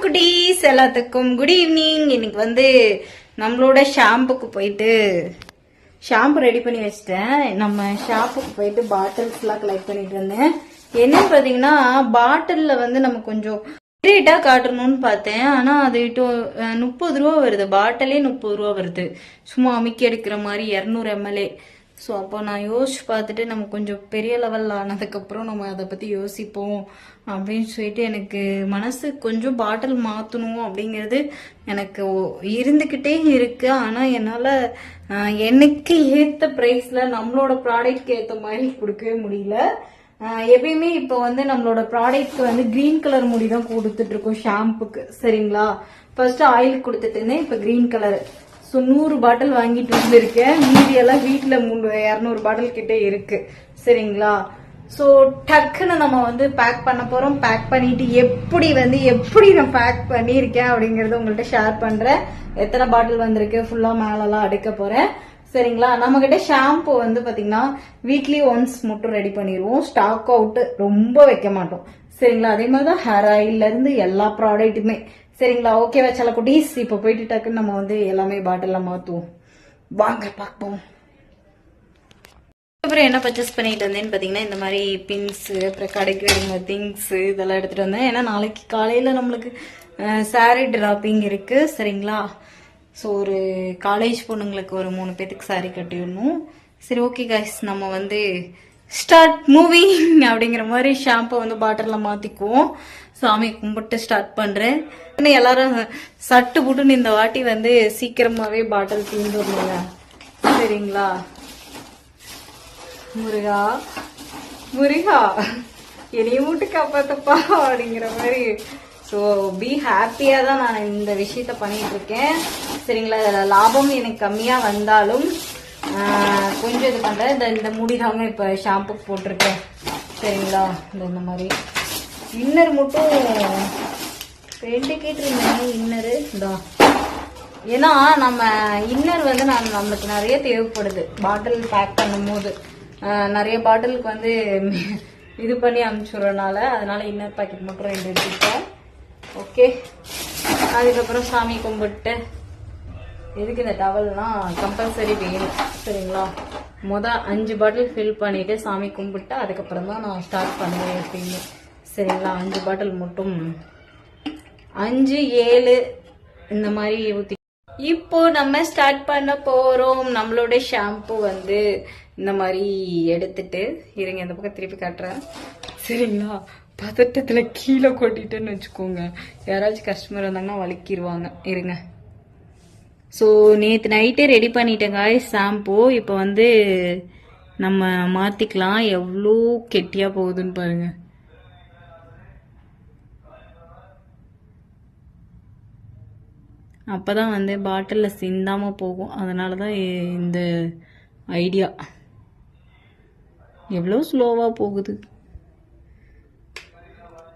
குட்டீஸ் எல்லாத்துக்கும் good evening. இன்னைக்கு வந்து நம்மளோட ஷாம்புக்கு போயிட்டு ஷாம்பு ரெடி பண்ணி வச்சிட்டேன். நம்ம ஷாம்புக்கு போயிட்டு பாட்டில்ஸ்லாம் கலெக்ட் பண்ணிட்டு இருந்தேன். என்னன்னு பாத்தீங்கன்னா பாட்டில்ல வந்து நம்ம கொஞ்சம் ரேட்டா காட்டணும்னு பார்த்தேன். ஆனா அது 30 ரூபா வருது. பாட்டிலே 30 ரூபா வருது. சும்மா அமுக்கி எடுக்கிற மாதிரி 200 ml. ஸோ அப்போ நான் யோசிச்சு பார்த்துட்டு நம்ம கொஞ்சம் பெரிய லெவலில் ஆனதுக்கப்புறம் நம்ம அதை பற்றி யோசிப்போம் அப்படின்னு சொல்லிட்டு எனக்கு மனசு கொஞ்சம் பாட்டில் மாற்றணும் அப்படிங்கிறது எனக்கு இருந்துக்கிட்டே இருக்கு. ஆனால் என்னால் எனக்கு ஏற்ற ப்ரைஸில் நம்மளோட ப்ராடக்ட்க்கு ஏற்ற மாதிரி கொடுக்கவே முடியல. எப்பயுமே இப்போ வந்து நம்மளோட ப்ராடக்ட்க்கு வந்து கிரீன் கலர் முடி தான் கொடுத்துட்டு இருக்கோம் ஷாம்புக்கு. சரிங்களா, ஃபர்ஸ்ட் ஆயில் கொடுத்துட்டு இருந்தேன், இப்போ கிரீன் கலர். ஸோ 100 பாட்டில் வாங்கிட்டு வந்திருக்கேன். மீதியெல்லாம் வீட்டில் 200 பாட்டில் கிட்ட இருக்கு. சரிங்களா, ஸோ டக்குன்னு நம்ம வந்து பேக் பண்ண போறோம். பேக் பண்ணிட்டு எப்படி நான் பேக் பண்ணியிருக்கேன் அப்படிங்கறத உங்கள்கிட்ட ஷேர் பண்றேன். எத்தனை பாட்டில் வந்திருக்கு ஃபுல்லா மேலெல்லாம் அடுக்க போறேன். சரிங்களா, நம்ம கிட்ட ஷாம்பு வந்து பாத்தீங்கன்னா வீக்லி ஒன்ஸ் மட்டும் ரெடி பண்ணிடுவோம். ஸ்டாக் அவுட் ரொம்ப வைக்க மாட்டோம். சரிங்களா, அதே மாதிரிதான் ஹேர் ஆயில்ல இருந்து எல்லா ப்ராடக்ட்டுமே. சரிங்களா, ஓகேவா சில குட்டீஸ்? இப்போ போயிட்டு டக்குன்னு நம்ம வந்து எல்லாமே பாட்டில்ல மாத்துவோம். வாங்க பார்ப்போம். அப்புறம் என்ன பர்ச்சேஸ் பண்ணிட்டு வந்தேன்னு பாத்தீங்கன்னா இந்த மாதிரி பின்ஸ், அப்புறம் கடைக்கு வேணுங்க திங்ஸ் இதெல்லாம் எடுத்துட்டு வந்தேன். ஏன்னா நாளைக்கு காலையில நம்மளுக்கு சாரி டிராப்பிங் இருக்கு. சரிங்களா, ஸோ ஒரு காலேஜ் பொண்ணுங்களுக்கு ஒரு 3 பேத்துக்கு சாரி கட்டிடணும். சரி ஓகே கைஸ், நம்ம வந்து ஸ்டார்ட் மூவிங் அப்படிங்கிற மாதிரி ஷாம்பை வந்து பாட்டில்ல மாத்திக்குவோம். சாமி கும்பிட்டு ஸ்டார்ட் பண்றேன். எல்லாரும் சட்டு புட்டுன்னு இந்த வாட்டி வந்து சீக்கிரமாவே பாட்டில் தீந்துருங்க. சரிங்களா, முருகா முருகா என்னைய மூட்டு காப்பாத்தப்பா அப்படிங்கிற மாதிரி. ஸோ பி ஹாப்பியா தான் நான் இந்த விஷயத்த பண்ணிட்டு இருக்கேன். சரிங்களா, லாபம் எனக்கு கம்மியா வந்தாலும் கொஞ்சம் இது பண்றேன். இந்த முடிதாங்க இப்ப ஷாம்புக்கு போட்டிருக்கேன். சரிங்களா, இந்த மாதிரி இன்னர் மட்டும் 2 கேட்டிருந்தேன். இன்னரு தான், ஏன்னா நம்ம இன்னர் வந்து நம்மளுக்கு நிறைய தேவைப்படுது. பாட்டில் பேக் பண்ணும் போது நிறைய பாட்டிலுக்கு வந்து இது பண்ணி அனுப்பிச்சுடுறதுனால அதனால இன்னர் பாக்கெட் மட்டும் 2 எடுத்துக்கிட்டேன். ஓகே, அதுக்கப்புறம் சாமி கும்பிட்டு எதுக்கு இந்த டவல்னா கம்பல்சரி வேணும். சரிங்களா, 5 பாட்டில் ஃபில் பண்ணிட்டு சாமி கும்பிட்டு அதுக்கப்புறம் தான் நான் ஸ்டார்ட் பண்ணுவேன் எப்பயுமே. சரிங்களா, 5 பாட்டில் மட்டும் 5, 7 இந்த மாதிரி ஊற்றி இப்போ நம்ம ஸ்டார்ட் பண்ண போறோம். நம்மளோட ஷாம்பு வந்து இந்த மாதிரி எடுத்துட்டு இருங்க, இந்த பக்கம் திருப்பி காட்டுறேன். சரிங்களா, பதட்டத்துல கீழே கொட்டிட்டேன்னு வச்சுக்கோங்க, யாராச்சும் கஸ்டமர் வந்தாங்கன்னா வலிக்கிடுவாங்க. இருங்க. ஸோ நேற்று நைட்டே ரெடி பண்ணிட்டேங்க ஷாம்பு. இப்போ வந்து நம்ம மாத்திக்கலாம். எவ்வளோ கெட்டியா போகுதுன்னு பாருங்க. அப்பதான் வந்து பாட்டில்ல சிந்தாம போகும். அதனாலதான் இந்த ஐடியா. எவ்வளோ ஸ்லோவா போகுது.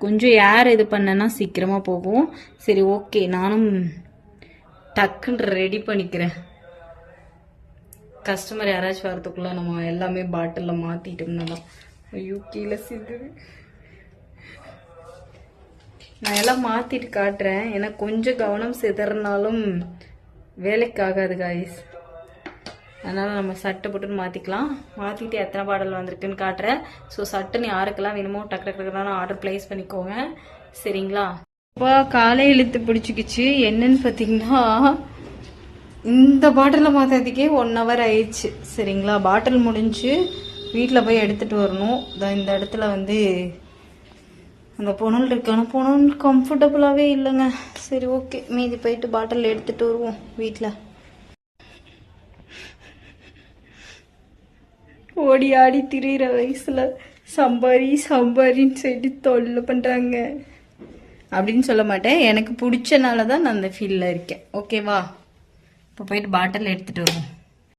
கொஞ்சம் ஏர் இது பண்ணனா சீக்கிரமா போகும். சரி ஓகே, நானும் டக்குன்னு ரெடி பண்ணிக்கிறேன். கஸ்டமர் யாராச்சும் வரதுக்குள்ள நம்ம எல்லாமே பாட்டில்ல மாத்திட்டோம்னா தான். ஐயோ கீழே சிந்துது. நான் எல்லாம் மாத்திட்டு காட்டுறேன். ஏன்னா கொஞ்சம் கவனம் சிதறினாலும் வேலைக்கு ஆகாது காய்ஸ். அதனால நம்ம சட்டை போட்டு மாத்திக்கலாம். மாத்திட்டு எத்தனை பாடல் வந்திருக்குன்னு காட்டுறேன். ஸோ சட்டுன்னு யாருக்கெல்லாம் வேணுமோ டக்கு டக்குன்னு ஆர்டர் பிளேஸ் பண்ணிக்கோங்க. சரிங்களா, இப்போ காலை இழுத்து பிடிச்சிக்கிச்சு. என்னன்னு பாத்தீங்கன்னா இந்த பாட்டில மாத்ததுக்கே 1 hour ஆயிடுச்சு. சரிங்களா, பாட்டில் முடிஞ்சு வீட்டில் போய் எடுத்துட்டு வரணும். இந்த இடத்துல வந்து அந்த பொணல் இருக்கு. ஆனால் பொணல் கம்ஃபர்டபுளாகவே இல்லைங்க. சரி ஓகே, மீதி போயிட்டு பாட்டில் எடுத்துட்டு வருவோம் வீட்டில். ஓடி ஆடி திரியிற வயசுல சம்பாரின்னு சொல்லிட்டு தொல்லை பண்றாங்க அப்படின்னு சொல்ல மாட்டேன். எனக்கு பிடிச்சனால தான் நான் அந்த ஃபீல்ல இருக்கேன். ஓகேவா, இப்போ போயிட்டு பாட்டில் எடுத்துட்டு வருவோம்.